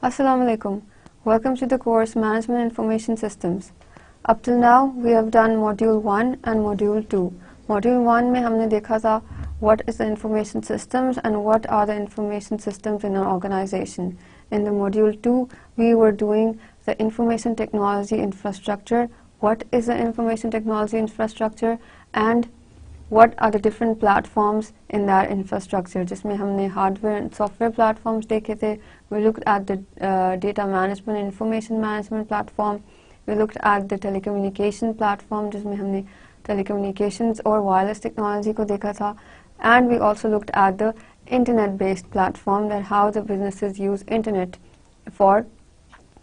Assalamu alaikum. Welcome to the course Management Information Systems. Up till now we have done module 1 and module 2. Module 1 में हमने देखा था what is the information systems and what are the information systems in our organization. In the module 2 we were doing the information technology infrastructure, what is the information technology infrastructure and what are the different platforms in that infrastructure. जिसमें हमने hardware and software platforms देखे थे. We looked at the data management and information management platform. We looked at the telecommunication platform जिसमें हमने telecommunications और wireless technology को देखा था. And we also looked at the internet based platform, that how the businesses use internet for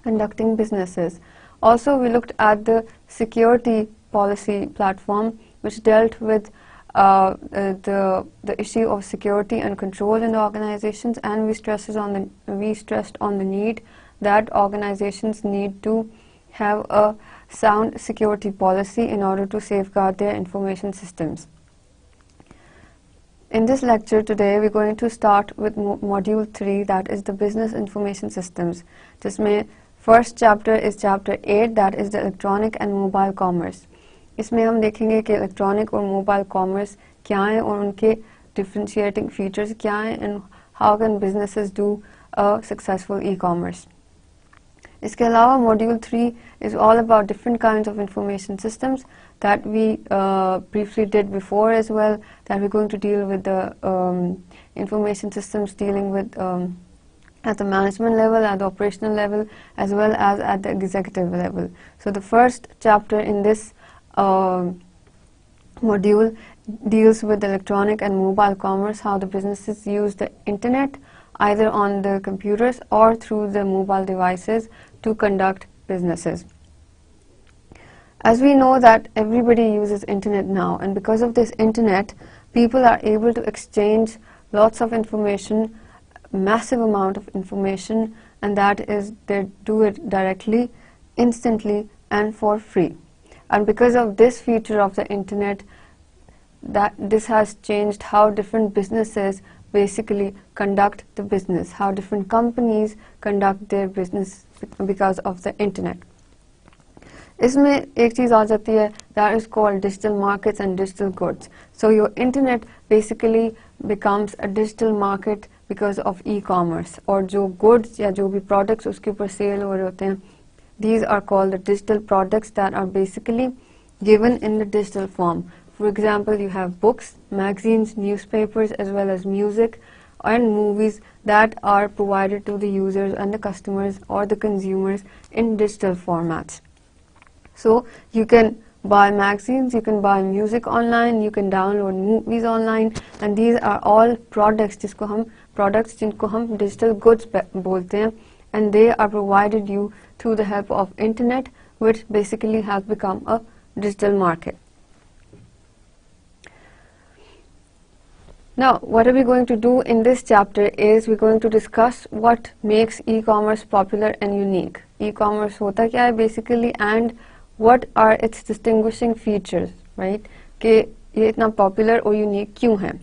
conducting businesses. Also we looked at the security policy platform, which dealt with the issue of security and control in the organizations, and we stressed on the need that organizations need to have a sound security policy in order to safeguard their information systems. In this lecture today we're going to start with module 3, that is the business information systems. जिसमें first chapter is chapter 8, that is the electronic and mobile commerce. इसमें हम देखेंगे कि electronic और mobile commerce क्या हैं और उनके डिफरेंशिएटिंग फीचर्स क्या हैं and how can businesses do a successful e-commerce. इसके अलावा module 3 is all about different kinds of information systems that we briefly did before as well, that we're going to deal with the information systems dealing with at the management level, at the operational level, as well as at the executive level. So the first chapter in this module deals with electronic and mobile commerce, how the businesses use the internet either on the computers or through the mobile devices to conduct businesses. As we know that everybody uses internet now, and because of this internet people are able to exchange lots of information, massive amount of information, and that is they do it directly, instantly and for free. And because of this feature of the internet, that this has changed how different businesses basically conduct the business, how different companies conduct their business because of the internet. इसमें एक चीज़ आ जाती है, that is called digital markets and digital goods. So your internet basically becomes a digital market because of e-commerce, और जो goods या जो भी products उसके ऊपर sale हो रहे होते हैं, these are called the digital products that are basically given in the digital form. For example, you have books, magazines, newspapers, as well as music and movies that are provided to the users and the customers or the consumers in digital formats. So you can buy magazines, you can buy music online, you can download movies online, and these are all products जिनको हम digital goods बोलते हैं, and they are provided you through the help of internet, which basically has become a digital market. Now what are we going to do in this chapter is we're going to discuss what makes e-commerce popular and unique. E-commerce होता क्या है basically, and what are its distinguishing features, right? कि ये इतना popular और unique क्यों है.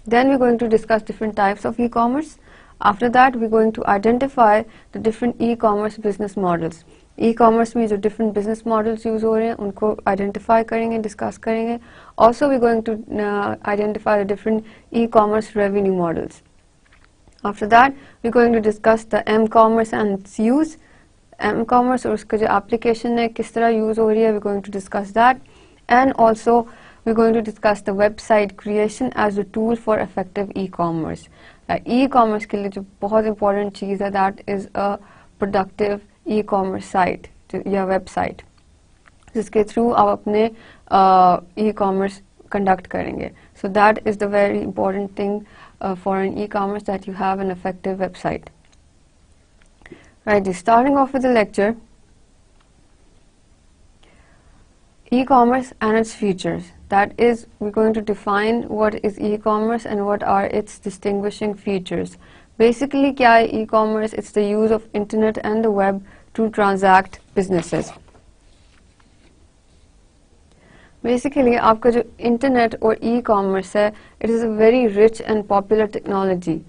Then we're going to discuss different types of e-commerce. After that we're going to identify the different e-commerce business models. E-commerce में जो different business models use हो रहे हैं उनको identify करेंगे, discuss करेंगे. Also we're going to identify the different e-commerce revenue models. After that we're going to discuss the m-commerce and its use. M-commerce और उसका जो application है किस तरह use हो रही है, we're going to discuss that. And also we're going to discuss the website creation as a tool for effective e-commerce. E-commerce के लिए जो बहुत important चीज़ है, that is a productive e-commerce site या website जिसके through आप अपने e-commerce conduct करेंगे. So that is the very important thing for an e-commerce, that you have an effective website. Right, starting off with the lecture, e-commerce and its features. That is, we're going to define what is e-commerce and what are its distinguishing features. Basically क्या है e-commerce? It's the use of internet and the web to transact businesses. Basically आपका जो internet और e-commerce है, it is a very rich and popular technology.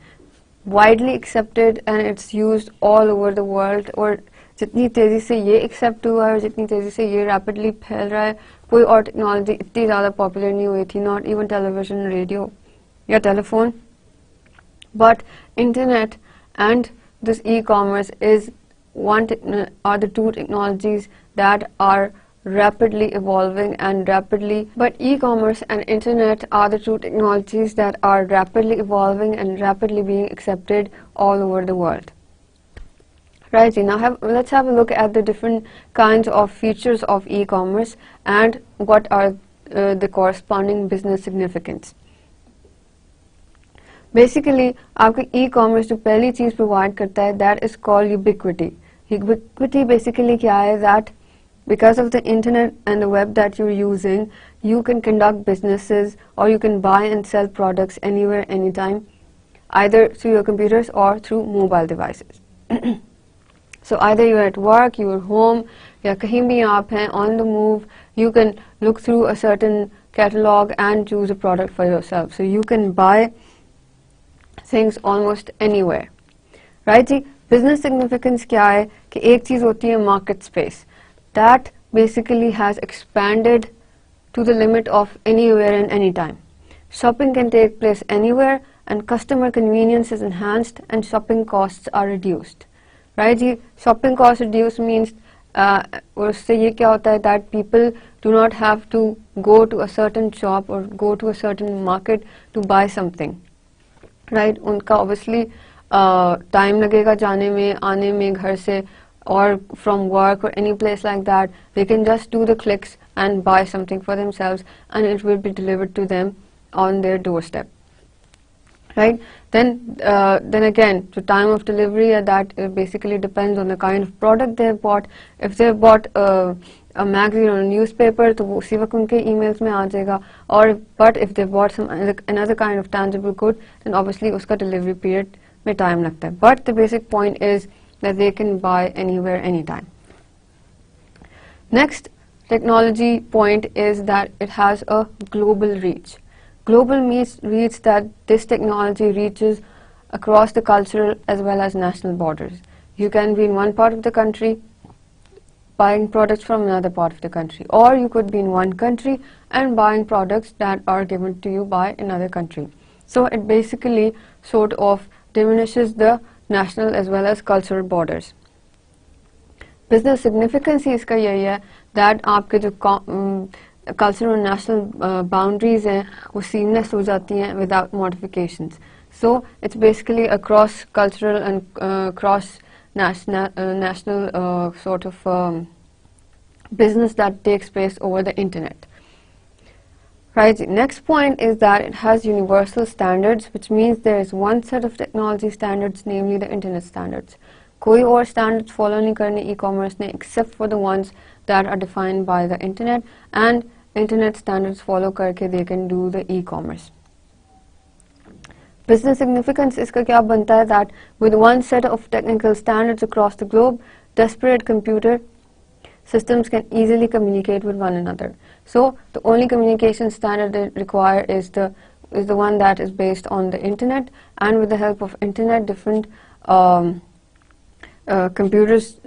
widely accepted and it's used all over the world. और जितनी तेज़ी से ये accept हुआ है और जितनी तेज़ी से ये rapidly फैल रहा है, कोई और technology इतनी ज़्यादा popular नहीं हुई थी, not even television, radio या telephone. But internet and this e-commerce are the two technologies that are rapidly evolving and but e-commerce and internet are the two technologies that are rapidly evolving and rapidly being accepted all over the world. Right, now let's have a look at the different kinds of features of e-commerce and what are the corresponding business significance. Basically, आपके e-commerce जो पहली चीज़ provide करता है, that is called ubiquity. Ubiquity basically क्या है, that because of the internet and the web that you're using, you can conduct businesses or you can buy and sell products anywhere, anytime, either through your computers or through mobile devices. So either you're at work, you're home, या कहीं भी आप हैं, on the move, you can look through a certain catalog and choose a product for yourself. So you can buy things almost anywhere. Right ji, business significance क्या है कि एक चीज़ होती है market space. That basically has expanded to the limit of anywhere and anytime. Shopping can take place anywhere and customer convenience is enhanced and shopping costs are reduced. Right ji, shopping cost reduced means उससे ये क्या होता है, that people do not have to go to a certain shop or go to a certain market to buy something. Right, उनका obviously time लगेगा जाने में, आने में घर से, or from work or any place like that. They can just do the clicks and buy something for themselves and it will be delivered to them on their doorstep. Right, then again, the time of delivery, that basically depends on the kind of product they've bought. If they've bought a magazine or a newspaper, तो वो उसी वक्त उनके emails में आ जाएगा. But if they bought another kind of tangible good, then obviously उसका delivery period में time लगता है. But the basic point is that they can buy anywhere, anytime. Next technology point is that it has a global reach. Global means that this technology reaches across the cultural as well as national borders. You can be in one part of the country buying products from another part of the country, or you could be in one country and buying products that are given to you by another country. So it basically sort of diminishes the national as well as cultural borders. Business significance इसका यही है that आपके जो cultural and national boundaries हैं वो seamless हो जाती हैं without modifications. So it's basically a cross cultural and cross national sort of business that takes place over the internet. Right. Next point is that it has universal standards, which means there is one set of technology standards, namely the internet standards. कोई और standards follow नहीं करने e-commerce ने except for the ones that are defined by the internet, and internet standards follow करके they can do the e-commerce. Business significance इसका क्या बनता है, that with one set of technical standards across the globe, disparate computer systems can easily communicate with one another. So the only communication standard they require is the one that is based on the internet, and with the help of internet, different computers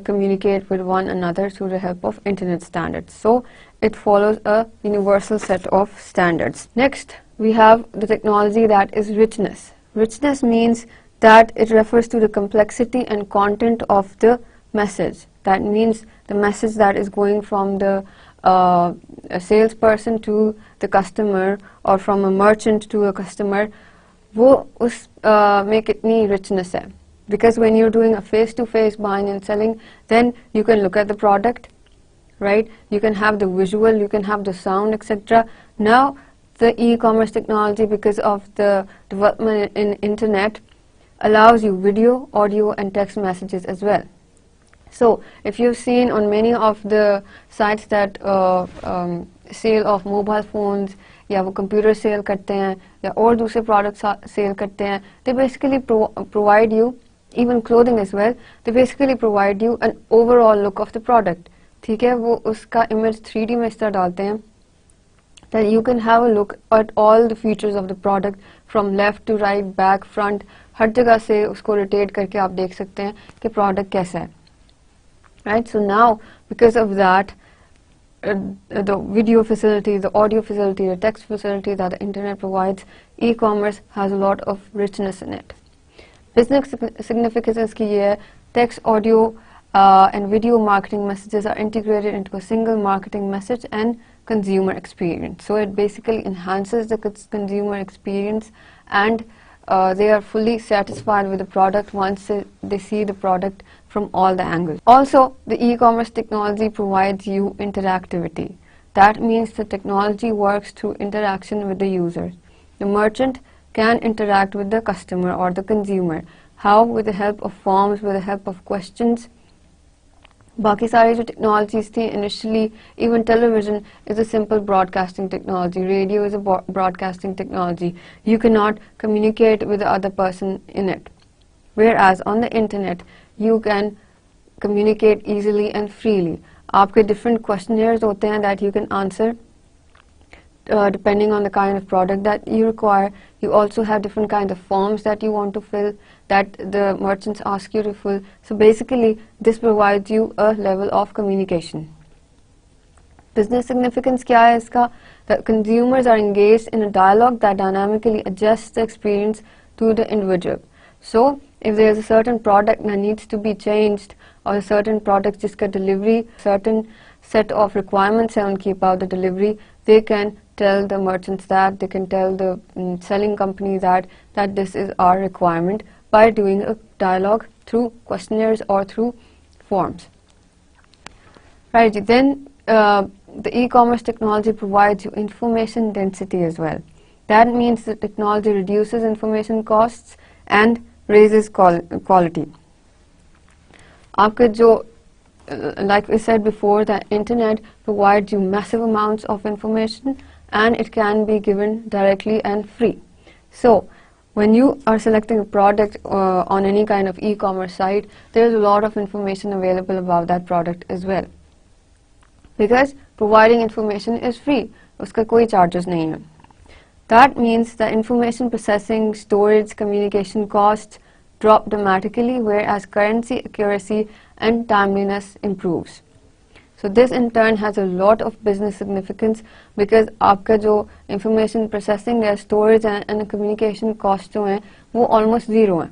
communicate with one another through the help of internet standards. So it follows a universal set of standards. Next, we have the technology that is richness. Richness means that it refers to the complexity and content of the message. That means the message that is going from the a salesperson to the customer, or from a merchant to a customer, वो उस में कितनी richness है. Because when you're doing a face-to-face buying and selling, then you can look at the product, right? You can have the visual, you can have the sound, etc. Now, the e-commerce technology, because of the development in internet, allows you video, audio, and text messages as well. So, if you've seen on many of the sites that sale of mobile phones, या वो computer sale करते हैं, या और दूसरे products sale करते हैं, they basically provide you, even clothing as well, they basically provide you an overall look of the product. ठीक है, वो उसका image 3D में इस तरह डालते हैं that you can have a look at all the features of the product from left to right, back, front, हर जगह से उसको रोटेट करके आप देख सकते हैं कि प्रोडक्ट कैसा है, right. So now because of that the video facility, the audio facility, the text facility that the internet provides, e-commerce has a lot of richness in it. Business significance की ये है, text, audio and video marketing messages are integrated into a single marketing message and consumer experience. So it basically enhances the consumer experience, and they are fully satisfied with the product once they see the product from all the angles. Also, the e-commerce technology provides you interactivity. That means the technology works through interaction with the user. The merchant can interact with the customer or the consumer. How? With the help of forms, with the help of questions. बाकी सारी जो technologies थी initially, even television is a simple broadcasting technology, radio is a broadcasting technology. You cannot communicate with the other person in it. Whereas on the internet, you can communicate easily and freely. आपके different questionnaires होते हैं that you can answer depending on the kind of product that you require. You also have different kinds of forms that you want to fill, that the merchants ask you to fill. So basically, this provides you a level of communication. Business significance क्या है इसका? The consumers are engaged in a dialogue that dynamically adjusts the experience to the individual. So, if there is a certain product that needs to be changed, or a certain product जिसका delivery, certain set of requirements है उनकी about the delivery, they can tell the merchants that, they can tell the selling company that this is our requirement by doing a dialogue through questionnaires or through forms. Right, then the e-commerce technology provides you information density as well. That means the technology reduces information costs and raises quality. आपके जो like we said before, the internet provides you massive amounts of information, and it can be given directly and free. So when you are selecting a product on any kind of e-commerce site, there is a lot of information available about that product as well, because providing information is free. उसका कोई charges नहीं है. That means that information processing, storage, communication costs drop dramatically, whereas currency accuracy and timeliness improves. So this in turn has a lot of business significance, because आपका जो information processing है, storage and communication cost जो हैं वो almost zero हैं.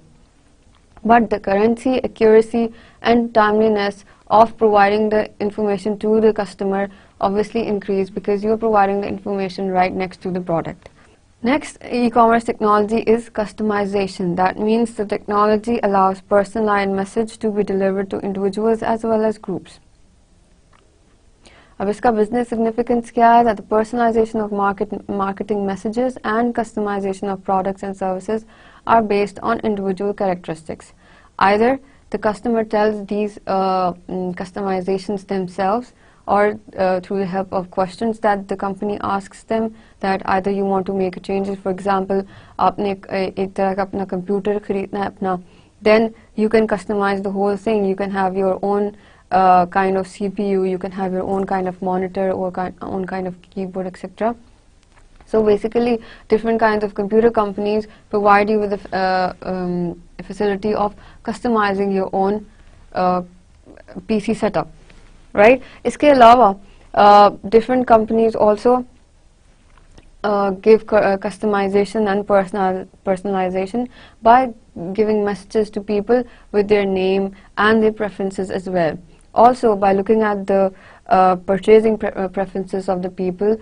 But the currency accuracy and timeliness of providing the information to the customer obviously increase, because you are providing the information right next to the product. Next e-commerce technology is customization. That means the technology allows personalized message to be delivered to individuals as well as groups. अब इसका business significance क्या है? That the personalization of marketing messages and customization of products and services are based on individual characteristics. Either the customer tells these customizations themselves, or through the help of questions that the company asks them, that either you want to make changes. For example, आपने एक तरह का अपना computer खरीदना है अपना, then you can customize the whole thing. You can have your own kind of CPU, you can have your own kind of monitor or own kind of keyboard, etc. So basically, different kinds of computer companies provide you with the facility of customizing your own PC setup, right? इसके अलावा different companies also give customization and personalization by giving messages to people with their name and their preferences as well. Also, by looking at the purchasing preferences of the people,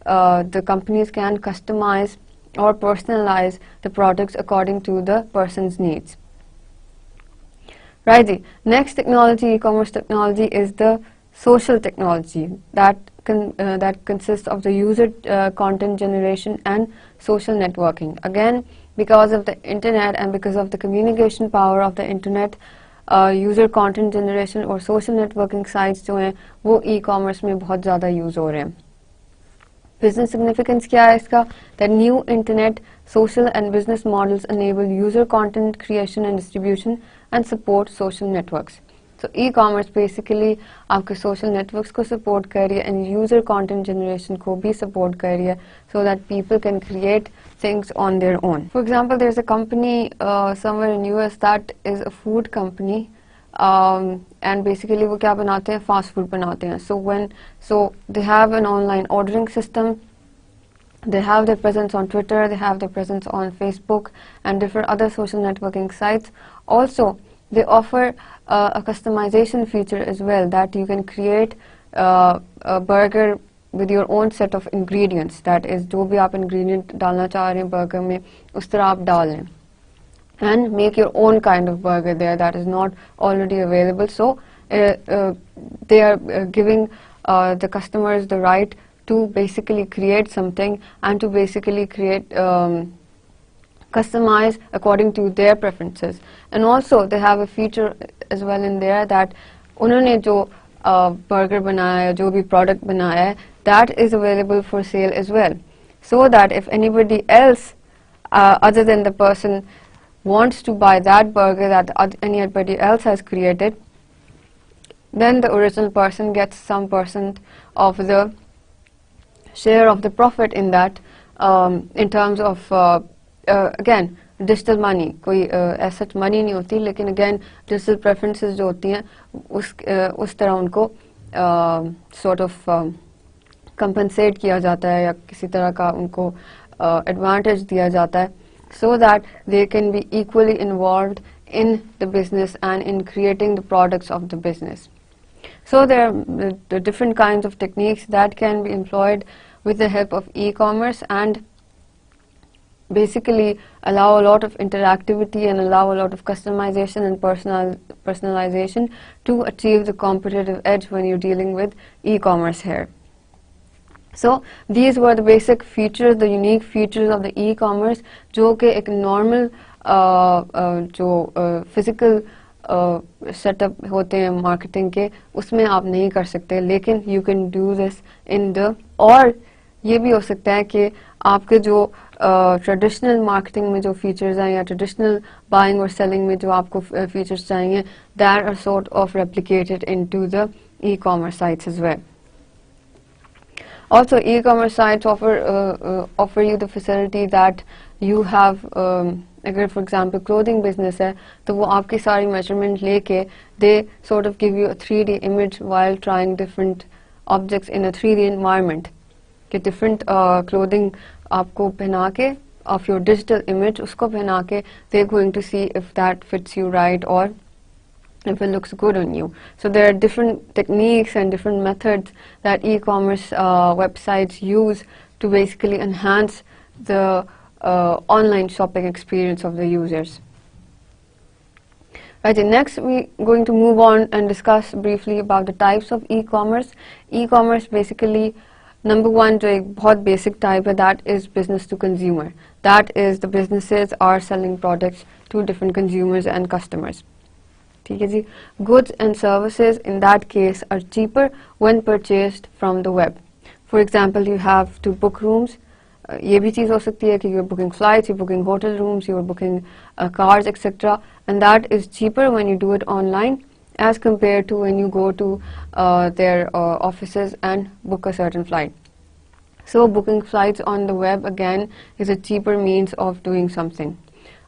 the companies can customize or personalize the products according to the person's needs. Right. Next technology, e-commerce technology, is the social technology that consists of the user content generation and social networking. Again, because of the internet and because of the communication power of the internet, user content generation और social networking sites जो हैं वो e-commerce में बहुत ज़्यादा use हो रहे हैं. Business significance क्या है इसका? That new internet, social and business models enable user content creation and distribution and support social networks. So e-commerce basically आपके social networks को support कर रही है and user content generation को भी support कर रही है so that people can create things on their own. For example, there's a company somewhere in US that is a food company and basically वो क्या बनाते हैं, fast food बनाते हैं. So they have an online ordering system. They have their presence on Twitter, they have their presence on Facebook and different other social networking sites. Also, they offer a customization feature as well, that you can create a burger with your own set of ingredients. That is, जो भी आप ingredient डालना चाह रहे हैं burger में, उस तरह आप डालें. And make your own kind of burger there that is not already available. So, they are giving the customers the right to basically create something and to basically create customize according to their preferences. And also they have a feature as well in there that उन्होंने जो burger बनाया है, जो भी product बनाया है, that is available for sale as well, so that if anybody else other than the person wants to buy that burger that anybody else has created, then the original person gets some percent of the share of the profit in that, in terms of again digital money. कोई as such money नहीं होती, लेकिन again digital preferences जो होती हैं उस तरह उनको sort of compensate किया जाता है या किसी तरह का उनको advantage दिया जाता है, so that they can be equally involved in the business and in creating the products of the business. So there are the different kinds of techniques that can be employed with the help of e-commerce and basically allow a lot of interactivity and allow a lot of customization and personalization to achieve the competitive edge when you're dealing with e-commerce here. So these were the basic features, the unique features of the e-commerce, जो कि एक normal जो physical setup होते हैं marketing के, उसमें आप नहीं कर सकते, लेकिन you can do this in the, और ये भी हो सकता है कि आपके जो ट्रेडिशनल मार्केटिंग में जो फीचर्स हैं या ट्रेडिशनल बाइंग और सेलिंग में जो आपको फीचर्स चाहिए, that are sort of replicated into the e-commerce sites as well. Also, e-commerce sites offer you the facility that you have. अगर for example clothing business है, तो वो आपकी सारी measurement लेके they sort of give you a 3D image while trying different objects in a 3D environment. कि different clothing आपको पहना के of your digital image उसको पहना के they're going to see if that fits you right or if it looks good on you. So there are different techniques and different methods that e-commerce websites use to basically enhance the online shopping experience of the users. Right, and next we're going to move on and discuss briefly about the types of e-commerce. E-commerce basically, number one, जो एक बहुत basic type है, that is business to consumer. That is, the businesses are selling products to different consumers and customers. ठीक है जी. Goods and services in that case are cheaper when purchased from the web. For example, you have to book rooms. ये भी चीज़ हो सकती है कि you're booking flights, you're booking hotel rooms, you're booking cars, etc. And that is cheaper when you do it online as compared to when you go to their offices and book a certain flight. So booking flights on the web again is a cheaper means of doing something.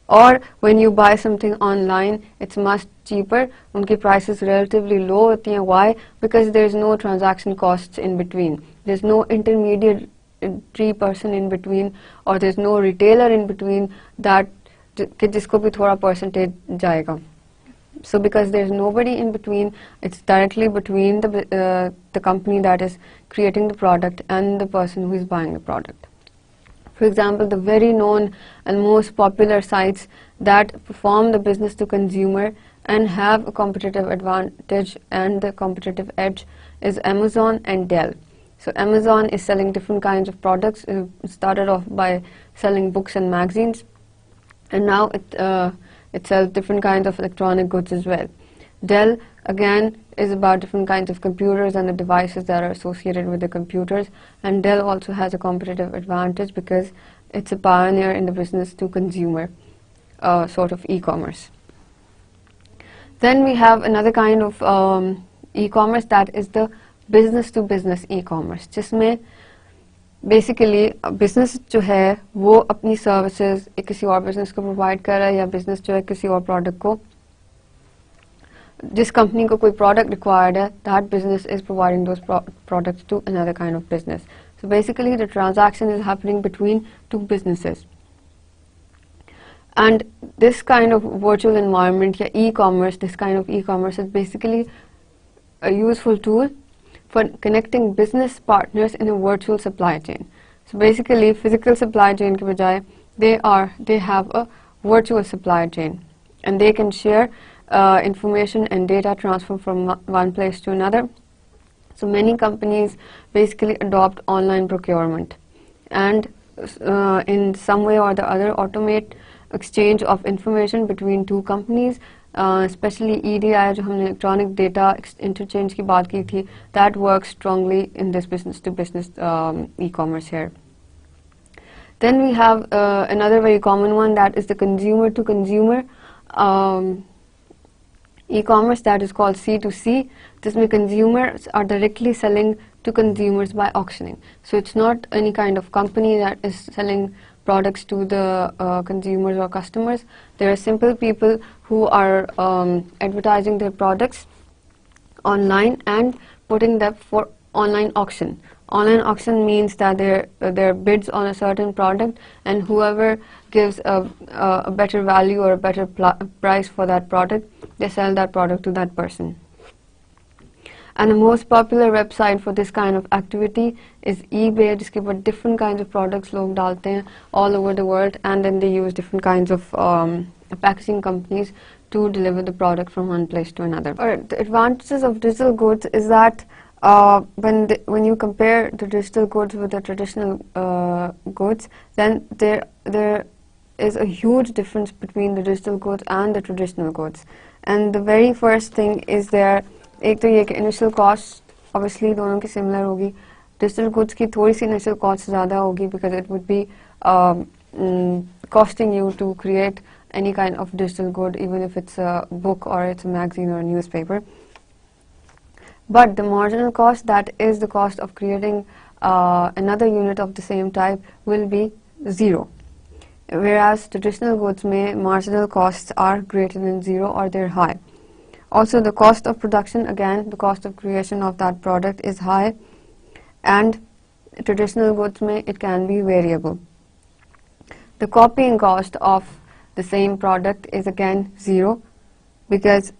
Or when you buy something online, it's much cheaper. उनकी prices relatively low होती हैं. Why? Because there's no transaction costs in between. There's no intermediary person in between, or there's no retailer in between that कि जिसको भी थोड़ा percentage जाएगा. So because there's nobody in between, it's directly between the company that is creating the product and the person who is buying the product. For example, the very known and most popular sites that perform the business to consumer and have a competitive advantage and the competitive edge is Amazon and Dell. So Amazon is selling different kinds of products. It started off by selling books and magazines, and now it sells different kinds of electronic goods as well. Dell again is about different kinds of computers and the devices that are associated with the computers, and Dell also has a competitive advantage because it's a pioneer in the business to consumer sort of e-commerce. Then we have another kind of e-commerce, that is the business to business e-commerce, जिसमें basically business जो है वो अपनी services किसी और business को provide कर रहा है, या business जो है किसी और product को, जिस company को कोई product required है, that business is providing those products to another kind of business. So basically the transaction is happening between two businesses. And this kind of virtual environment, या e-commerce, this kind of e-commerce is basically a useful tool for connecting business partners in a virtual supply chain. So basically physical supply chain के बजाय they have a virtual supply chain, and they can share information and data transfer from one place to another. So many companies basically adopt online procurement and in some way or the other automate exchange of information between two companies, especially EDI जो हमने electronic data interchange की बात की थी, that works strongly in this business to business e-commerce here. Then we have another very common one, that is the consumer to consumer e-commerce, that is called C2C. जिसमें consumers are directly selling to consumers by auctioning. So it's not any kind of company that is selling products to the consumers or customers. There are simple people who are advertising their products online and putting them for online auction. Online auction means that there are bids on a certain product, and whoever gives a better value or a better price for that product, they sell that product to that person. And the most popular website for this kind of activity is eBay, जिसके ऊपर different kinds of products लोग डालते हैं all over the world, and then they use different kinds of packaging companies to deliver the product from one place to another. The advantages of digital goods is that when you compare the digital goods with the traditional goods, then there is a huge difference between the digital goods and the traditional goods. And the very first thing is there, एक तो ये कि initial cost obviously दोनों की similar होगी. Digital goods की थोड़ी सी initial cost ज़्यादा होगी because it would be costing you to create any kind of digital good, even if it's a book or it's a magazine or a newspaper. But the marginal cost, that is the cost of creating another unit of the same type, will be zero. Whereas traditional goods में marginal costs are greater than zero or they're high. Also the cost of production, again the cost of creation of that product is high, and traditional goods में it can be variable. The copying cost of the same product is again zero, because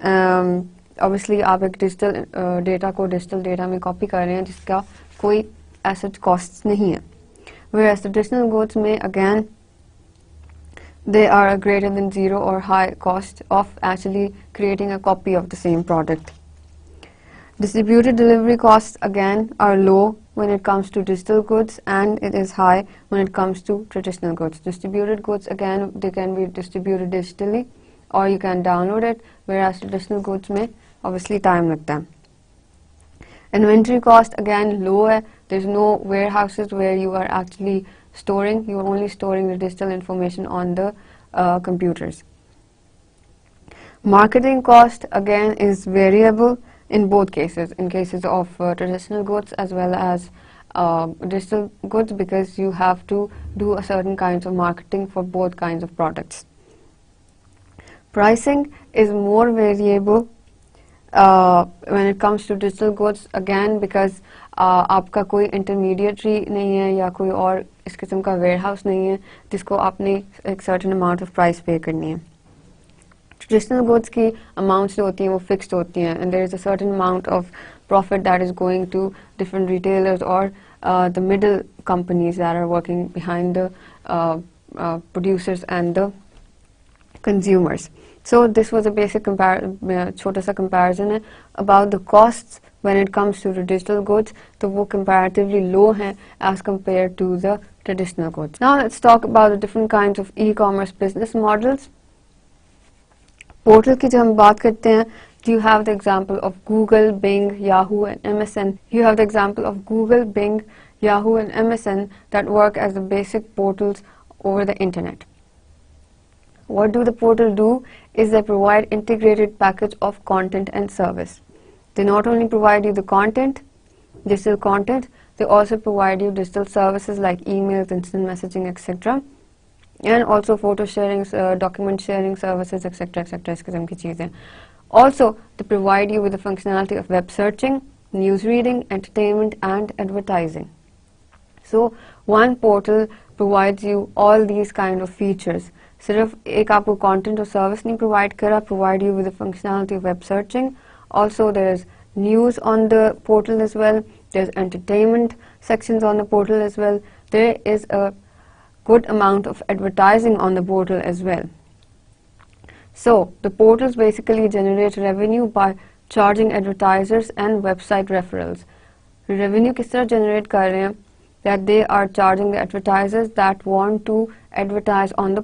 obviously आप एक digital data को digital data में copy कर रहे हैं जिसका कोई asset costs नहीं है. Whereas traditional goods में again they are a greater than zero or high cost of actually creating a copy of the same product. Distributed delivery costs again are low when it comes to digital goods, and it is high when it comes to traditional goods. Distributed goods, again, they can be distributed digitally or you can download it, whereas traditional goods में obviously time लगता है. Inventory cost again low है. There's no warehouses where you are actually storing, you are only storing the digital information on the computers. Marketing cost again is variable in both cases, in cases of traditional goods as well as digital goods, because you have to do a certain kinds of marketing for both kinds of products. Pricing is more variable when it comes to digital goods, again because आपका कोई intermediary नहीं है या कोई और इस किस्म का वेयरहाउस नहीं है जिसको आपने एक सर्टेन अमाउंट ऑफ प्राइस पे करनी है. ट्रेडिशनल गुड्स की अमाउंट्स जो होती हैं वो फिक्स्ड होती हैं, and there is a certain amount of profit that is going to different retailers और the middle companies that are working behind the producers and the consumers. So this was a basic छोटा सा comparison है about the costs when it comes to the digital goods. तो वो comparatively low हैं as compared to the traditional goods. Now let's talk about the different kinds of e-commerce business models. Portal की जब हम बात करते हैं, you have the example of Google, Bing, Yahoo and MSN. You have the example of Google, Bing, Yahoo and MSN that work as the basic portals over the internet. What do the portal do is they provide integrated package of content and service. They not only provide you the content, digital content, they also provide you digital services like emails, instant messaging, etc. and also photo sharing, document sharing services, etc. etc. इस किस्म की चीज़ें. Also, they provide you with the functionality of web searching, news reading, entertainment and advertising. So, one portal provides you all these kind of features. सिर्फ एक आपको content और service नहीं provide करा, provide you with the functionality of web searching. Also, there is news on the portal as well. There's entertainment sections on the portal as well. There is a good amount of advertising on the portal as well. So, the portals basically generate revenue by charging advertisers and website referrals. Revenue किस तरह generate कर रहे हैं? That they are charging the advertisers that want to advertise on the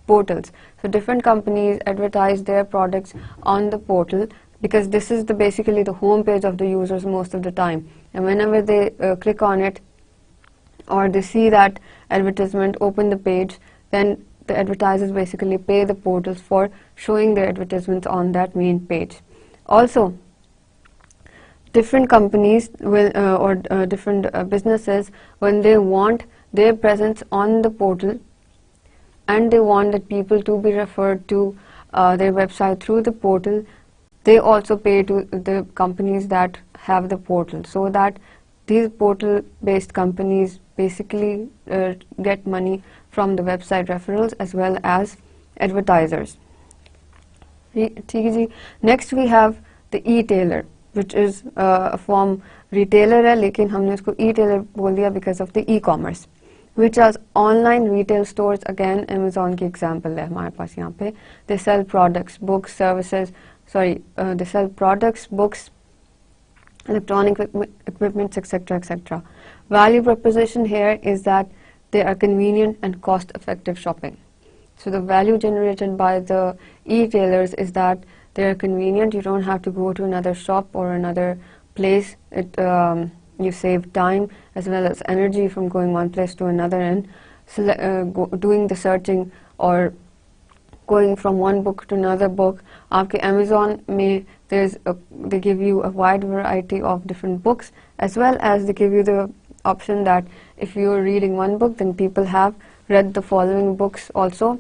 portals. So different companies advertise their products on the portal because this is basically the home page of the users most of the time. And whenever they click on it or they see that advertisement, open the page, then the advertisers basically pay the portals for showing their advertisements on that main page. Also, different companies will or different businesses, when they want their presence on the portal and they want that people to be referred to their website through the portal, they also pay to the companies that have the portal, so that these portal based companies basically get money from the website referrals as well as advertisers. Next we have the e-tailer, which is a form retailer है, लेकिन हमने उसको e-tailer बोल दिया because of the e-commerce, which are online retail stores. Again, Amazon की example है हमारे पास यहाँ पे. They sell products, books, services. They sell products, books, electronic equipment, etc., etc. Value proposition here is that they are convenient and cost-effective shopping. So the value generated by the e-tailers is that they are convenient. You don't have to go to another shop or another place. You save time as well as energy from going one place to another and doing the searching or going from one book to another book. Aapke Amazon mein they give you a wide variety of different books, as well as they give you the option that if you are reading one book, then people have read the following books also,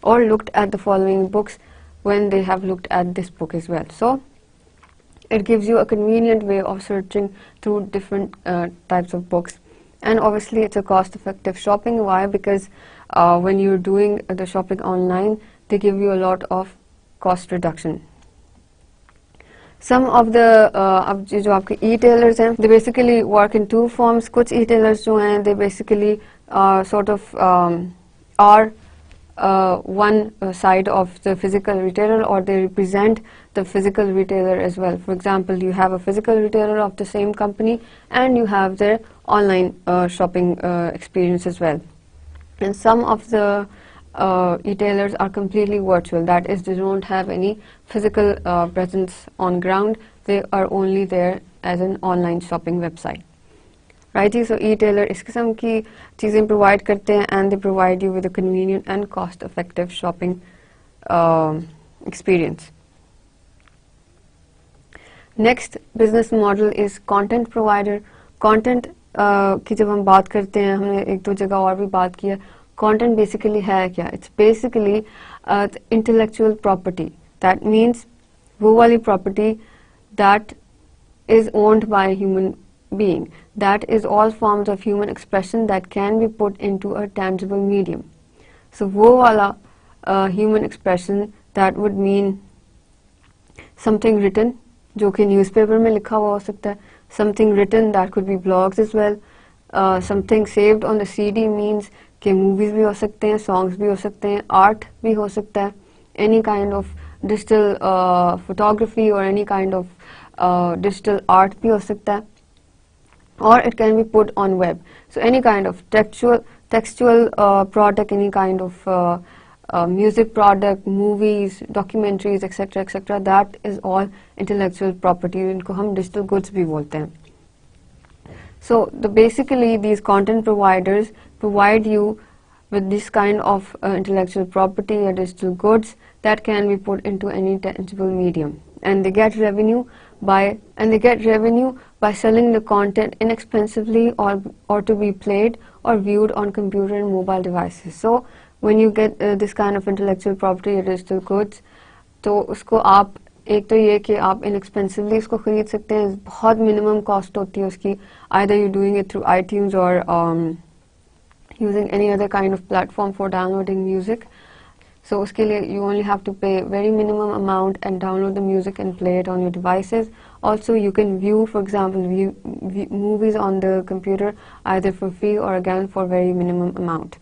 or looked at the following books when they have looked at this book as well. So it gives you a convenient way of searching through different types of books. And obviously it's a cost-effective shopping. Why? Because when you're doing the shopping online, they give you a lot of cost reduction. Some of the जो आपके e-tailers हैं, they basically work in two forms. कुछ e-tailers जो हैं, they basically sort of are one side of the physical retailer, or they represent the physical retailer as well. For example, you have a physical retailer of the same company and you have their online shopping experience as well. And some of the e-tailers are completely virtual, that is, they don't have any physical presence on ground. They are only there as an online shopping website. Right, so e-tailer इस किस्म की चीज़ें provide करते हैं, and they provide you with a convenient and cost-effective shopping experience. Next business model is content provider. Content की जब हम बात करते हैं, हमने एक दो जगह और भी बात की है. Content basically है क्या? It's basically intellectual property. That means वो वाली property that is owned by a human being. That is all forms of human expression that can be put into a tangible medium. So वो वाला human expression, that would mean something written, जो कि newspaper में लिखा हुआ हो सकता है. Something written, that could be blogs as well. Something saved on the CD means कि movies भी हो सकते हैं, songs भी हो सकते हैं, art भी हो सकता है. Any kind of digital photography or any kind of digital art भी हो सकता है. Or it can be put on web. So any kind of textual product, any kind of music product, movies, documentaries, etc., etc., that is all intellectual property. इनको हम digital goods भी बोलते हैं. So basically these content providers provide you with this kind of intellectual property or digital goods that can be put into any tangible medium, and they get revenue by selling the content inexpensively or to be played or viewed on computer and mobile devices. So when you get this kind of intellectual property or digital goods, तो उसको आप एक तो ये कि आप inexpensively इसको खरीद सकते हैं, बहुत minimum cost होती है उसकी, either you doing it through iTunes or using any other kind of platform for downloading music. So उसके लिए you only have to pay very minimum amount and download the music and play it on your devices. Also you can view, for example, movies on the computer either for free or again for very minimum amount.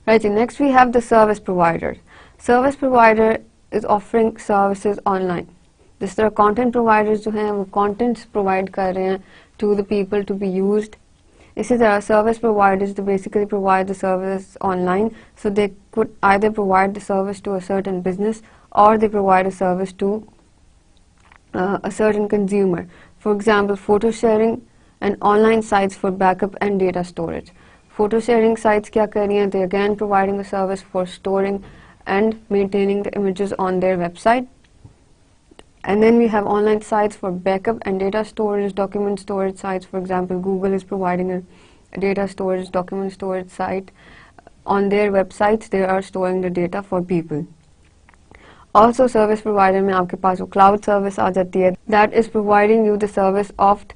Right, next we have the service provider. Service provider is offering services online. जिस तरह content providers जो हैं वो contents provide कर रहे हैं to the people to be used. इसी तरह service providers to basically provide the service online, so they could either provide the service to a certain business or they provide a service to a certain consumer. For example, photo sharing and online sites for backup and data storage. Photo sharing sites क्या कर रही हैं? They again providing a service for storing and maintaining the images on their website. And then we have online sites for backup and data storage, document storage sites. For example, Google is providing a data storage, document storage site. On their websites, they are storing the data for people. Also, service provider में आपके पास वो cloud service आ जाती है. That is providing you the service of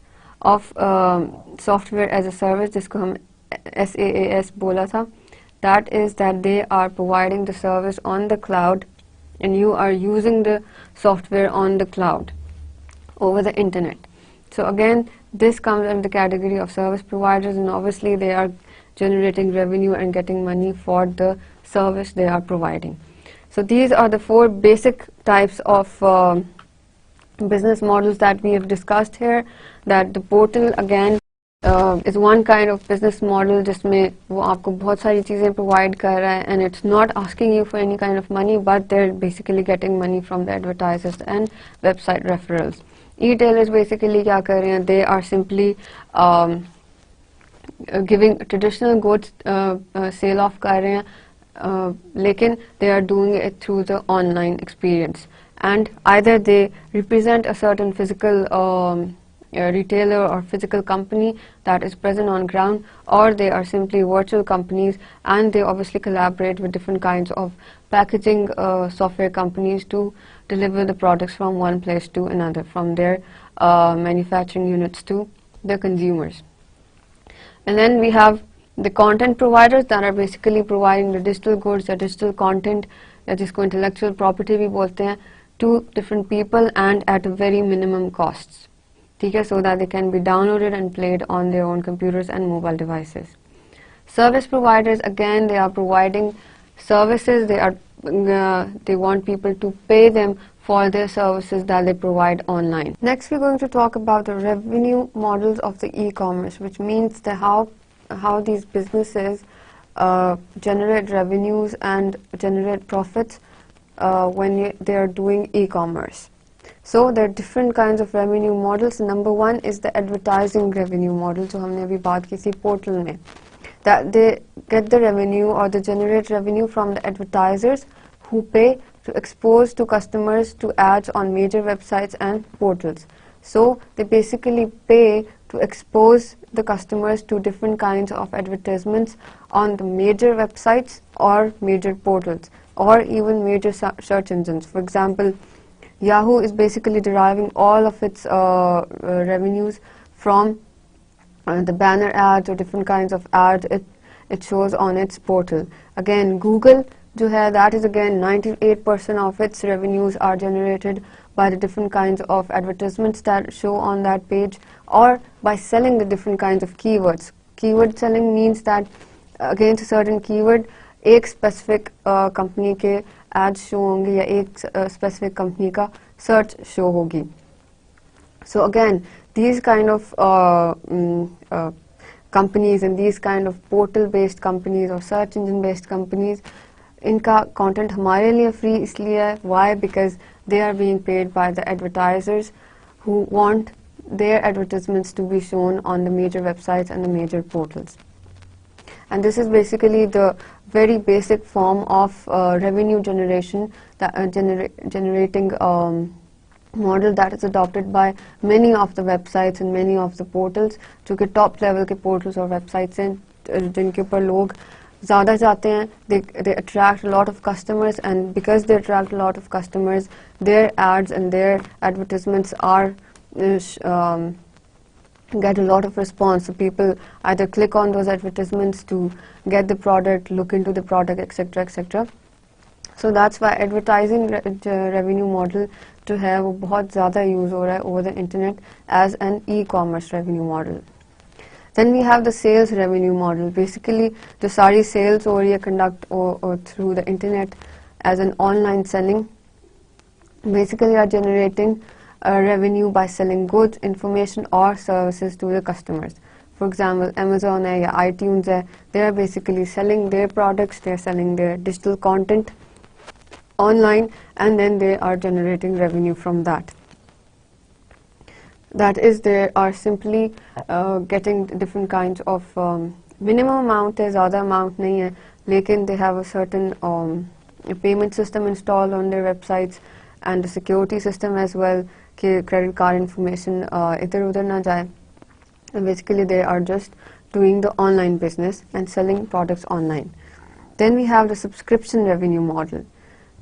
software as a service, जिसको हम SaaS बोला था. That is that they are providing the service on the cloud and you are using the software on the cloud over the internet. So again, this comes under the category of service providers, and obviously they are generating revenue and getting money for the service they are providing. So these are the 4 basic types of business models that we have discussed here. That the portal again is one kind of business model जिसमें वो आपको बहुत सारी चीज़ें provide कर रहा है, and it's not asking you for any kind of money, but they're basically getting money from the advertisers and website referrals. E-tailers basically क्या कर रहे हैं? They are simply giving traditional goods sale off कर रहे हैं, लेकिन they are doing it through the online experience, and either they represent a certain physical retailer or physical company that is present on ground, or they are simply virtual companies, and they obviously collaborate with different kinds of packaging software companies to deliver the products from one place to another, from their manufacturing units to the consumers. And then we have the content providers that are basically providing the digital goods, the digital content, जिसको intellectual property भी बोलते हैं, to different people and at a very minimum costs. So that they can be downloaded and played on their own computers and mobile devices. Service providers, again, they are providing services. They want people to pay them for their services that they provide online. Next, we're going to talk about the revenue models of the e-commerce, which means that how these businesses generate revenues and generate profits when they are doing e-commerce. So there are different kinds of revenue models. Number one is the advertising revenue model, जो हमने अभी बात की थी portal में. That they get the revenue or they generate revenue from the advertisers who pay to expose to customers to ads on major websites and portals. So they basically pay to expose the customers to different kinds of advertisements on the major websites or major portals or even major search engines. For example, Yahoo is basically deriving all of its revenues from the banner ads or different kinds of ads it shows on its portal. Again, Google, that is again 98% of its revenues are generated by the different kinds of advertisements that show on that page, or by selling the different kinds of keywords. Keyword selling means that against a certain keyword, एक specific company के ads show होंगे या एक specific company का search show होगी. So again, these kind of companies and these kind of portal based companies or search engine based companies, इनका content हमारे लिए free इसलिए है. Why? Because they are being paid by the advertisers who want their advertisements to be shown on the major websites and the major portals. and this is basically the very basic form of revenue generation, that generating model that is adopted by many of the websites and many of the portals, जो कि top level के portals और websites हैं जिनके ऊपर लोग ज़्यादा जाते हैं. They attract a lot of customers, and because they attract a lot of customers, their ads and their advertisements are get a lot of response. So people either click on those advertisements to get the product, look into the product, etc., etc. So that's why advertising revenue model जो है वो बहुत ज़्यादा use हो रहा है over the internet as an e-commerce revenue model. Then we have the sales revenue model. Basically, जो सारी sales हो रही है conduct or through the internet as an online selling, basically are generating revenue by selling goods, information or services to the customers. For example, Amazon है या iTunes है, they are basically selling their products, they are selling their digital content online, and then they are generating revenue from that. That is, they are simply getting different kinds of minimum amount है, ज़्यादा amount नहीं है, लेकिन they have a certain payment system installed on their websites and a security system as well कि credit card information इधर उधर ना जाए. And basically they are just doing the online business and selling products online. Then we have the subscription revenue model.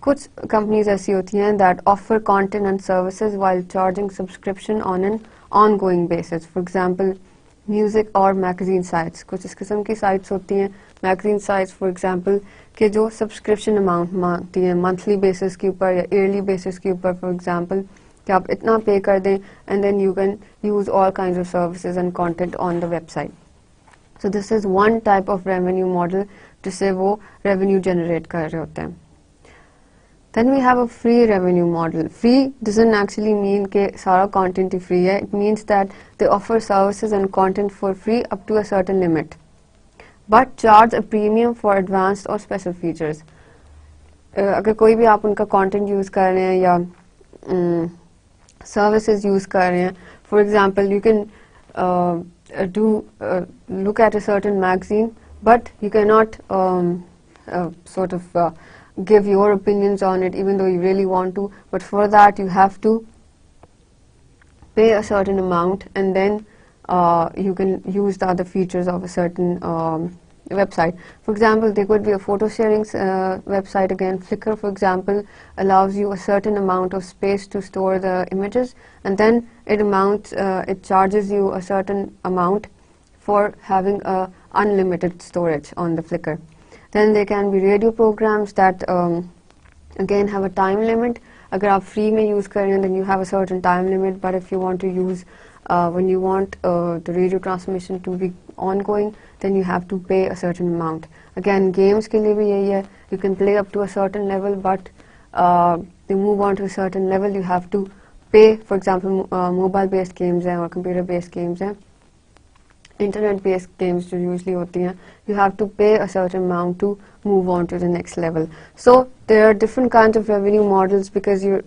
कुछ companies ऐसी होती हैं that offer content and services while charging subscription on an ongoing basis. For example, music or magazine sites. कुछ इस किस्म की sites होती हैं, magazine sites for example, कि जो subscription amount मांगती हैं monthly basis के ऊपर या yearly basis के ऊपर. For example, कि आप इतना pay कर दें and then you can use all kinds of services and content on the website. So this is one type of revenue model जिससे वो revenue generate कर रहे होते हैं. Then we have a free revenue model. Free doesn't actually mean कि सारा content ही free है. It means that they offer services and content for free up to a certain limit, but charge a premium for advanced or special features. अगर कोई भी आप उनका content use कर रहे हैं या services use कर रहे हैं, for example, you can look at a certain magazine, but you cannot sort of give your opinions on it even though you really want to, but for that you have to pay a certain amount, and then you can use the other features of a certain website. For example, there could be a photo sharing website. Again, Flickr for example allows you a certain amount of space to store the images, and then it charges you a certain amount for having a unlimited storage on the Flickr. Then there can be radio programs that again have a time limit. अगर आप free में use कर रहे हैं, then you have a certain time limit, but if you want to use when you want the radio transmission to be ongoing, then you have to pay a certain amount. Again, games के लिए भी यही है, you can play up to a certain level, but to move on to a certain level you have to pay. For example, mobile based games हैं और computer based games हैं, internet based games जो usually होती हैं, you have to pay a certain amount to move on to the next level. So there are different kinds of revenue models because there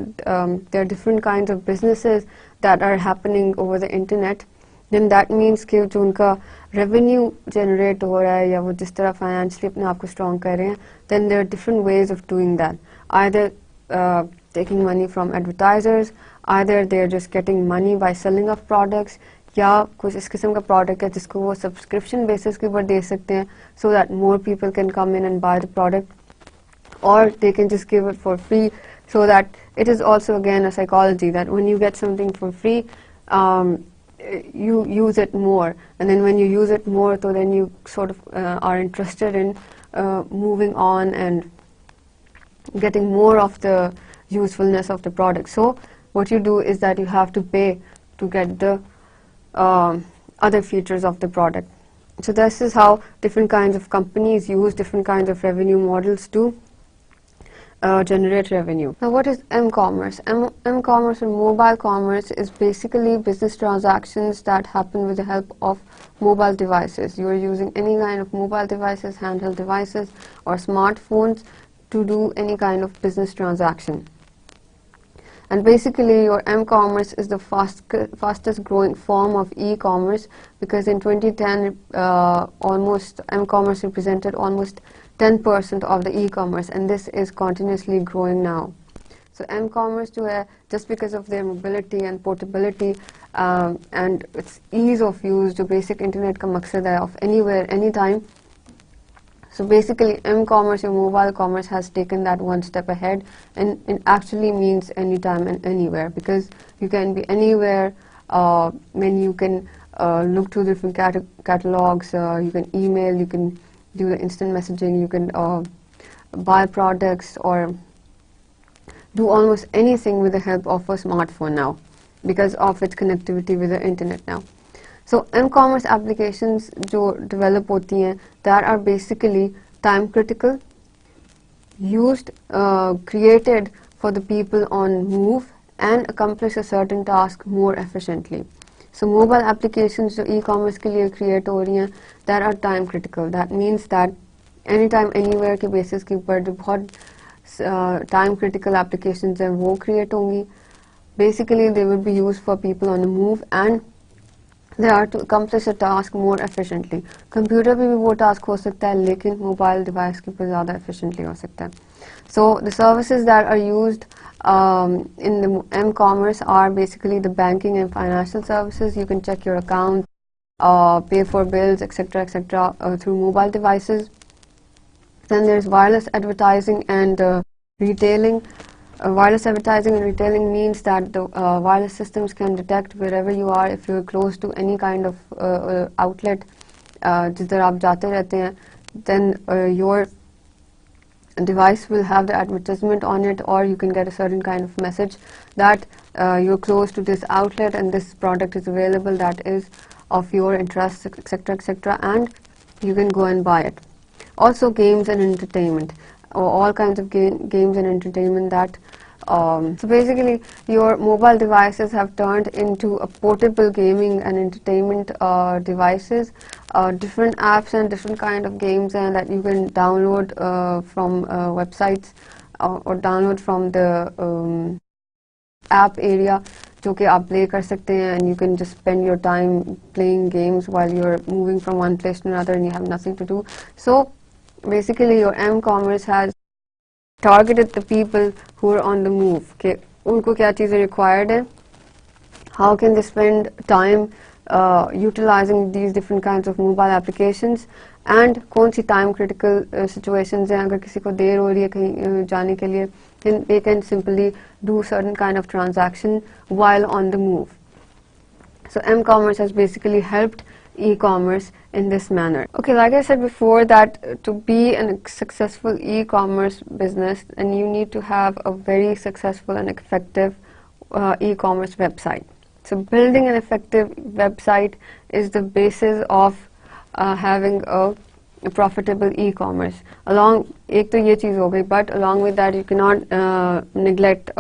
are different kinds of businesses that are happening over the internet. Then that means कि जो उनका revenue generate हो रहा है या वो जिस तरह financially अपने आप को strong कर रहे हैं, then there are different ways of doing that. Either taking money from advertisers, either they are just getting money by selling of products, या कुछ इस किस्म का product है जिसको वो subscription basis के ऊपर दे सकते हैं so that more people can come in and buy the product, or they can just give it for free, so that it is also again a psychology that when you get something for free, you use it more, and then when you use it more, so then you sort of are interested in moving on and getting more of the usefulness of the product. So what you do is that you have to pay to get the other features of the product. So this is how different kinds of companies use different kinds of revenue models to generate revenue. Now what is m-commerce? M-commerce or mobile commerce is basically business transactions that happen with the help of mobile devices. You are using any kind of mobile devices, handheld devices or smartphones to do any kind of business transaction. And basically your m-commerce is the fastest growing form of e-commerce, because in 2010 almost m-commerce represented almost 10% of the e-commerce, and this is continuously growing now. So m-commerce just because of their mobility and portability and its ease of use, जो basic internet का मकसद है of anywhere, anytime. So basically m-commerce or mobile commerce has taken that one step ahead, and it actually means anytime and anywhere, because you can be anywhere when you can look through different catalogs, you can email, you can do the instant messaging, you can buy products or do almost anything with the help of a smartphone now, because of its connectivity with the internet now. So m-commerce applications जो develop होती हैं, that are basically time critical, used, created for the people on move and accomplish a certain task more efficiently. So mobile applications जो e-commerce के लिए create हो रही हैं, that are time critical. That means that anytime anywhere के basis के ऊपर जो बहुत time critical applications हैं वो create होंगी. Basically they will be used for people on the move and they are to accomplish a task more efficiently. Computer पे भी वो task हो सकता है, लेकिन mobile device के ऊपर ज़्यादा efficiently हो सकता है. So the services that are used in the m-commerce are basically the banking and financial services. You can check your account, pay for bills, etc., etc., through mobile devices. Then there's wireless advertising and retailing. Wireless advertising and retailing means that the wireless systems can detect wherever you are. If you're close to any kind of outlet, जिधर आप जाते रहते हैं, then your device will have the advertisement on it, or you can get a certain kind of message that you're close to this outlet and this product is available that is of your interest, etc., etc., and you can go and buy it. Also games and entertainment, all kinds of games and entertainment that so basically your mobile devices have turned into a portable gaming and entertainment devices, different apps and different kind of games and that you can download from websites or download from the app area जो कि आप play कर सकते हैं, and you can just spend your time playing games while you're moving from one place to another and you have nothing to do. So basically your m-commerce has targeted the people who are on the move. कि उनको क्या चीज़ें required है, how can they spend time utilizing these different kinds of mobile applications, and कौन सी time critical situations हैं, अगर किसी को देर हो रही है कहीं जाने के लिए, then they can simply do certain kind of transaction while on the move. So m-commerce has basically helped e-commerce in this manner. Okay, like I said before, that to be a successful e-commerce business, and you need to have a very successful and effective e-commerce website. So building an effective website is the basis of having a profitable e-commerce. एक तो ये चीज़ हो गई, but along with that you cannot neglect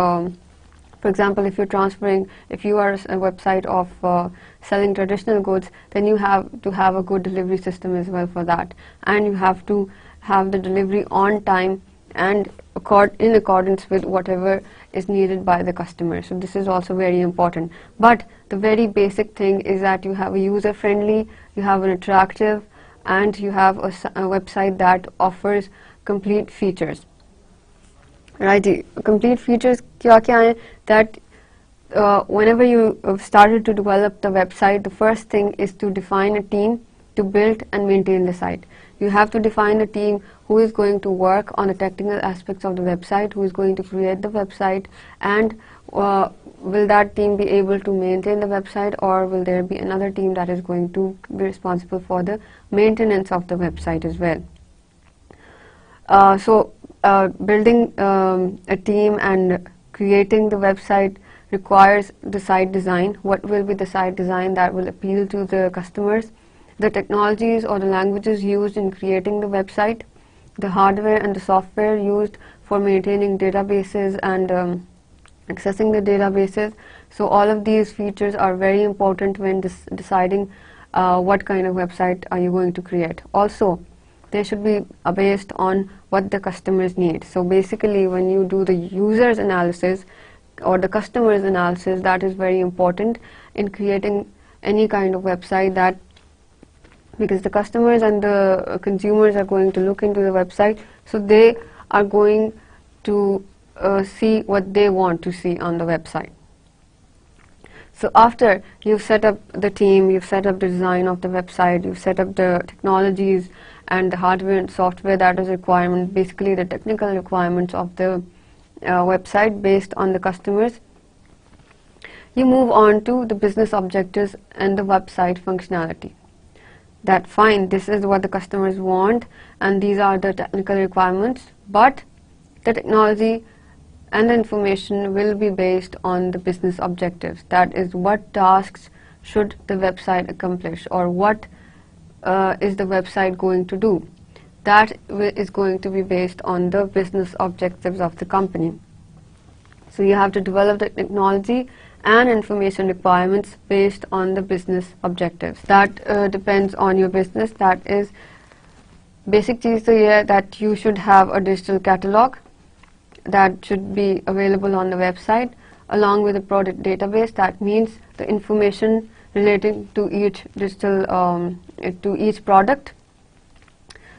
for example, if you are a website of selling traditional goods, then you have to have a good delivery system as well for that, and you have to have the delivery on time and in accordance with whatever is needed by the customer. So this is also very important. But the very basic thing is that you have a user-friendly, you have an attractive, and you have a website that offers complete features. Right, complete features क्या हैं, that whenever you started to develop the website, the first thing is to define a team to build and maintain the site. You have to define a team who is going to work on the technical aspects of the website, who is going to create the website, and will that team be able to maintain the website, or will there be another team that is going to be responsible for the maintenance of the website as well. Building a team and creating the website requires the site design. What will be the site design that will appeal to the customers? The technologies or the languages used in creating the website, the hardware and the software used for maintaining databases and accessing the databases. So all of these features are very important when deciding what kind of website are you going to create. Also, they should be based on what the customers need. So basically when you do the users analysis, or the customers analysis, that is very important in creating any kind of website, that because the customers and the consumers are going to look into the website, so they are going to see what they want to see on the website. So after you've set up the team, you've set up the design of the website, you've set up the technologies and the hardware and software that is requirement, basically the technical requirements of the website based on the customers, you move on to the business objectives and the website functionality. That fine, this is what the customers want and these are the technical requirements, but the technology and the information will be based on the business objectives. That is, what tasks should the website accomplish, or what is the website going to do. That is going to be based on the business objectives of the company. So you have to develop the technology and information requirements based on the business objectives. That depends on your business. That is, basic चीज़ तो ये है that you should have a digital catalog that should be available on the website along with a product database. That means the information relating to each digital to each product.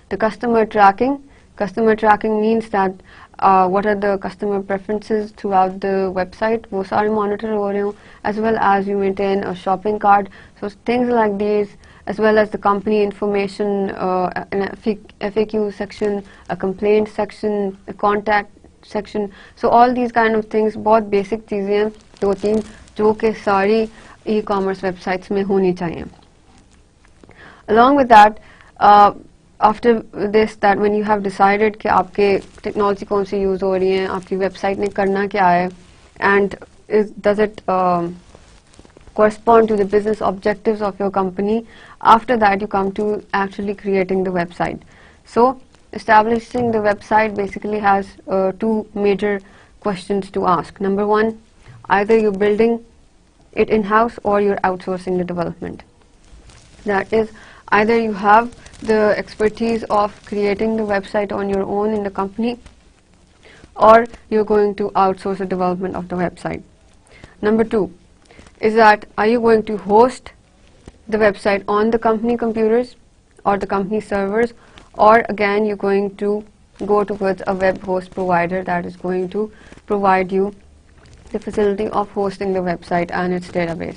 The customer tracking means that what are the customer preferences throughout the website, wo sare monitor ho rahe ho, as well as you maintain a shopping cart. So things like these, as well as the company information, an FAQ section, a complaint section, a contact section. So all these kind of things बहुत basic चीज़ें हैं, दो तीन जो कि सारी e-commerce websites में होनी चाहिए. Along with that, after this, that when you have decided कि आपके technology कौन सी use हो रही है, आपकी website ने करना क्या है, and does it correspond to the business objectives of your company, after that you come to actually creating the website. So establishing the website basically has two major questions to ask. Number one, either you're building it in-house or you're outsourcing the development. That is, either you have the expertise of creating the website on your own in the company, or you're going to outsource the development of the website. Number two is that, are you going to host the website on the company computers or the company servers, or again you're going to go towards a web host provider that is going to provide you the facility of hosting the website and its database.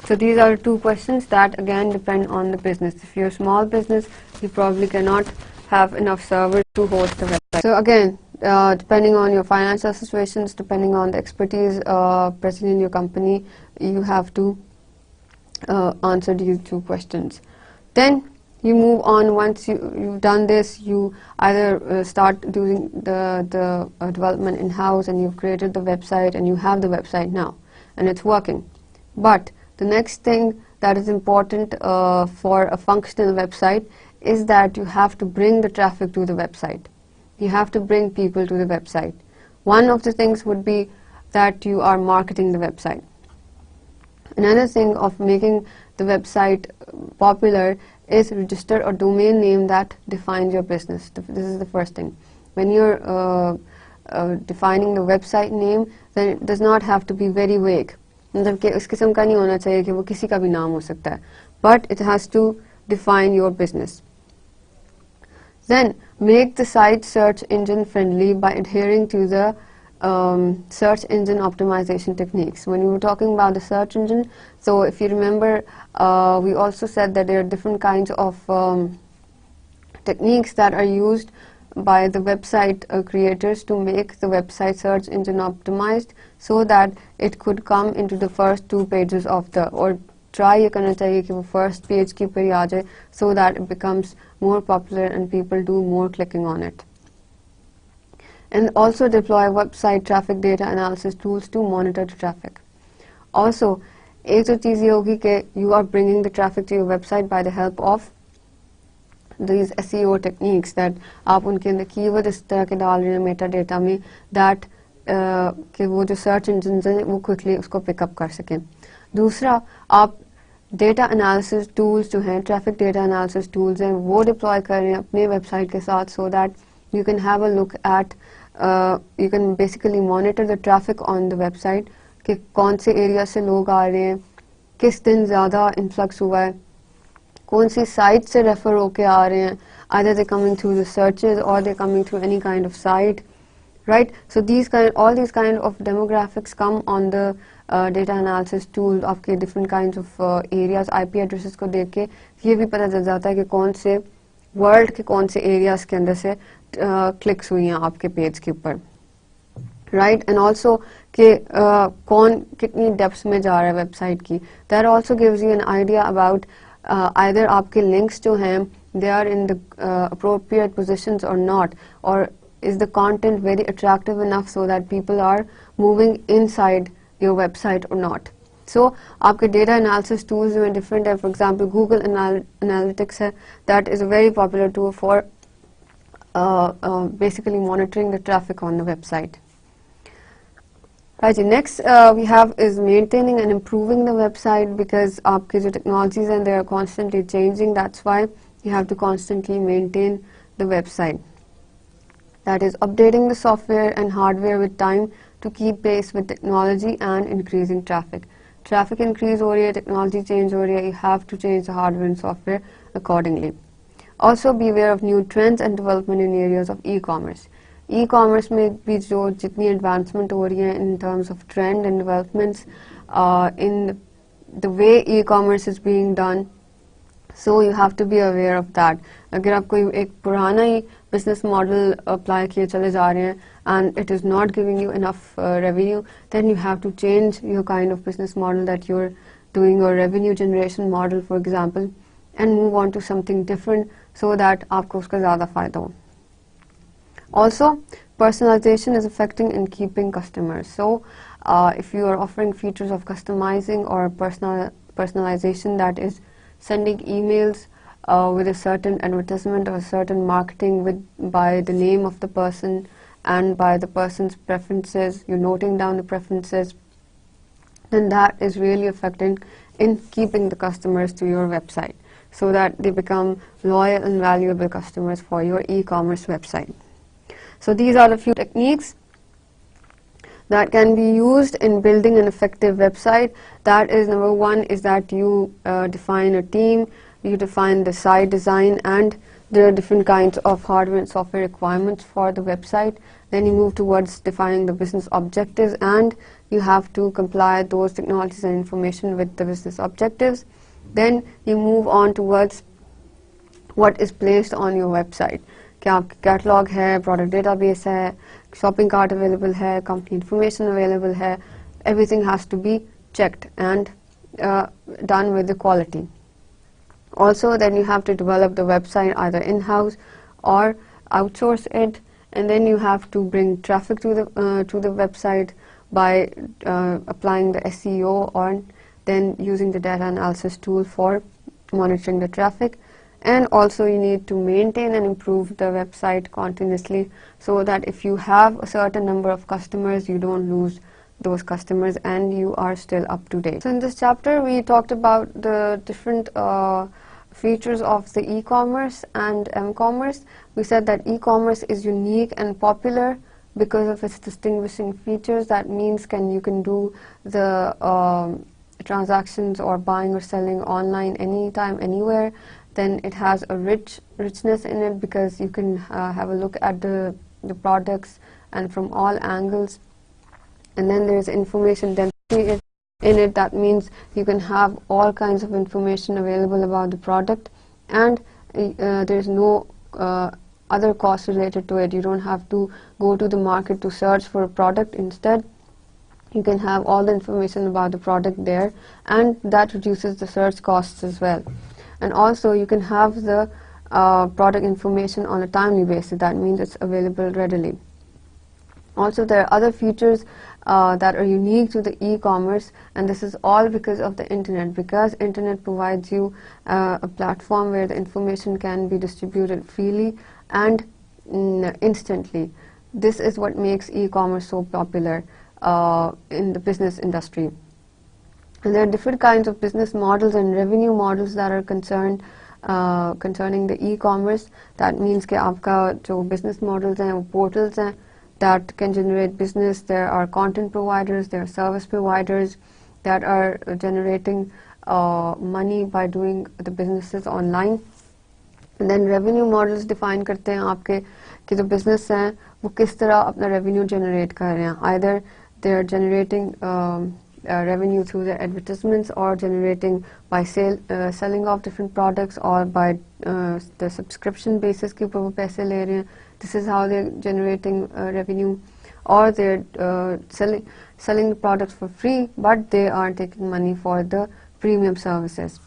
So these are two questions that again depend on the business. If you're a small business, you probably cannot have enough servers to host the website. So again, depending on your financial situations, depending on the expertise present in your company, you have to answer these two questions. Then you move on. Once you've done this, you either start doing the development in-house, and you've created the website and you have the website now and it's working. But the next thing that is important for a functional website is that you have to bring the traffic to the website. You have to bring people to the website. One of the things would be that you are marketing the website. Another thing of making the website popular is register a domain name that defines your business. This is the first thing. When you're defining the website name, then it does not have to be very vague. मतलब कि इस किस्म का नहीं होना चाहिए कि वो किसी का भी नाम हो सकता है. But it has to define your business. Then make the site search engine friendly by adhering to the search engine optimization techniques. When we were talking about the search engine, so if you remember, we also said that there are different kinds of techniques that are used by the website creators to make the website search engine optimized so that it could come into the first two pages of the, or try ये करना चाहिए कि वो first page की पर ही आ जाए, so that it becomes more popular and people do more clicking on it. And also deploy website traffic data analysis tools to monitor the traffic. Also, एक तो चीज़ ये होगी कि you are bringing the traffic to your website by the help of these SEO techniques, that आप उनके अंदर keyword इस तरह के डाल रहे हैं मेटा डेटा में that कि वो जो सर्च इंजन हैं वो quickly उसको pick up कर सकें. दूसरा, आप डेटा एनालिसिस टूल्स जो हैं, ट्रैफिक डेटा एनालिसिस टूल्स हैं, वो डिप्लॉय कर रहे हैं अपने वेबसाइट के साथ, so that you can have a look at you can basically monitor the traffic on the website कि कौन से एरिया से लोग आ रहे हैं, किस दिन ज़्यादा इन्फ्लक्स हुआ है, कौन सी साइट से रेफर होके आ रहे हैं, either they're coming through the searches or they're coming through any kind of site, right? So all these kind of demographics come on the data analysis tool. आपके different kinds of areas, IP addresses को देख के ये भी पता चल जाता है कि कौन से वर्ल्ड के कौन से एरियाज के अंदर से क्लिक्स हुई हैं आपके पेज के ऊपर, राइट? एंड ऑल्सो कि कौन कितनी डेप्थ में जा रहा है वेबसाइट की. That also gives you an idea about either आपके लिंक्स जो हैं they are in the appropriate positions or not, or is the content very attractive enough so that people are moving inside your website or not. So आपके data analysis tools जो हैं different है. For example, Google Analytics है, that is a very popular tool for basically monitoring the traffic on the website. Right, next we have is maintaining and improving the website, because आपके जो technologies हैं they are constantly changing. That's why you have to constantly maintain the website. That is updating the software and hardware with time to keep pace with technology and increasing traffic. Traffic increase हो रही है, technology change हो रही है, you have to change the hardware and software accordingly. Also be aware of new trends and development in areas of e-commerce. E-commerce में भी जो जितनी advancement हो रही है in terms of trend and developments in the way e-commerce is being done, so you have to be aware of that. अगर आप कोई एक पुराना ही business model apply किए चले जा रहे हैं and it is not giving you enough revenue, then you have to change your kind of business model that you're doing, or revenue generation model for example, and move on to something different so that आपको उसका ज़्यादा फ़ायदा हो. Also, personalization is affecting in keeping customers. So if you are offering features of customizing or personalization, that is sending emails with a certain advertisement or a certain marketing by the name of the person and by the person's preferences, you're noting down the preferences, then that is really affecting in keeping the customers to your website so that they become loyal and valuable customers for your e-commerce website. So these are the few techniques that can be used in building an effective website. That is, number one is that you define a team, you define the site design, and there are different kinds of hardware and software requirements for the website. Then you move towards defining the business objectives, and you have to comply those technologies and information with the business objectives. Then you move on towards what is placed on your website. क्या आपका catalogue है, product database है, shopping cart available है, company information available है, everything has to be checked and done with the quality. Also, then you have to develop the website either in-house or outsource it, and then you have to bring traffic to the website by applying the SEO, or then using the data analysis tool for monitoring the traffic. And also you need to maintain and improve the website continuously so that if you have a certain number of customers, you don't lose those customers and you are still up to date. So in this chapter we talked about the different features of the e-commerce and m-commerce. We said that e-commerce is unique and popular because of its distinguishing features. That means you can do the transactions or buying or selling online anytime, anywhere. Then it has a richness in it because you can have a look at the products and from all angles. And then there is information density in it. That means you can have all kinds of information available about the product, and there is no other cost related to it. You don't have to go to the market to search for a product. Instead, you can have all the information about the product there, and that reduces the search costs as well. And also you can have the product information on a timely basis. That means it's available readily. Also, there are other features that are unique to the e-commerce, and this is all because of the internet, because internet provides you a platform where the information can be distributed freely and instantly. This is what makes e-commerce so popular in the business industry. And there are different kinds of business models and revenue models that are concerning the e-commerce. That means कि आपका जो business models हैं, वो portals हैं, that can generate business. There are content providers, there are service providers that are generating money by doing the businesses online. And then revenue models define करते हैं आपके कि जो business हैं वो किस तरह अपना revenue generate कर रहे हैं. Either they are generating revenue through their advertisements or generating by selling of different products or by the subscription basis के ऊपर वो पैसे ले रहे हैं. This is how they're generating revenue. Or they're selling the products for free, but they are taking money for the premium services.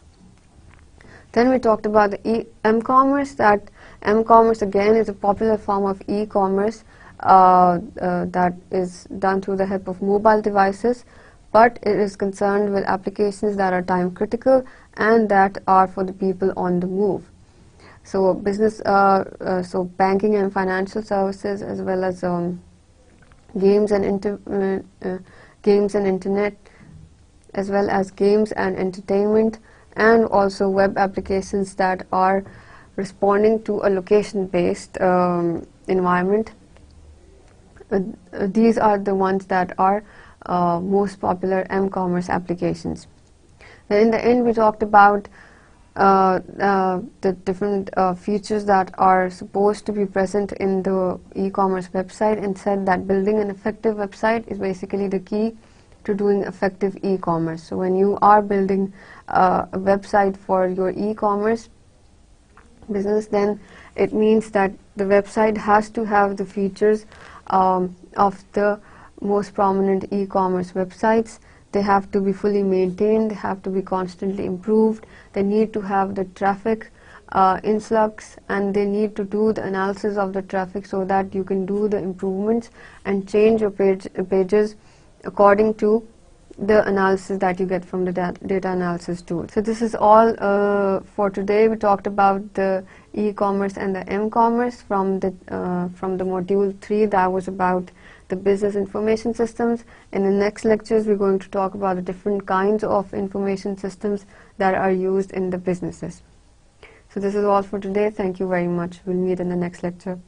Then we talked about the M-commerce. That M-commerce again is a popular form of e-commerce that is done through the help of mobile devices, but it is concerned with applications that are time critical and that are for the people on the move. So so banking and financial services, as well as games and internet, as well as games and entertainment, and also web applications that are responding to a location-based environment. These are the ones that are most popular M-commerce applications. Then in the end, we talked about the different features that are supposed to be present in the e-commerce website, and said that building an effective website is basically the key to doing effective e-commerce. So when you are building a website for your e-commerce business, then it means that the website has to have the features of the most prominent e-commerce websites. They have to be fully maintained, they have to be constantly improved, they need to have the traffic influx, and they need to do the analysis of the traffic so that you can do the improvements and change your pages according to the analysis that you get from the data analysis tool. So this is all for today. We talked about the e-commerce and the m-commerce from the module 3 that was about the business information systems. In the next lectures we're going to talk about the different kinds of information systems that are used in the businesses. So this is all for today. Thank you very much. We'll meet in the next lecture.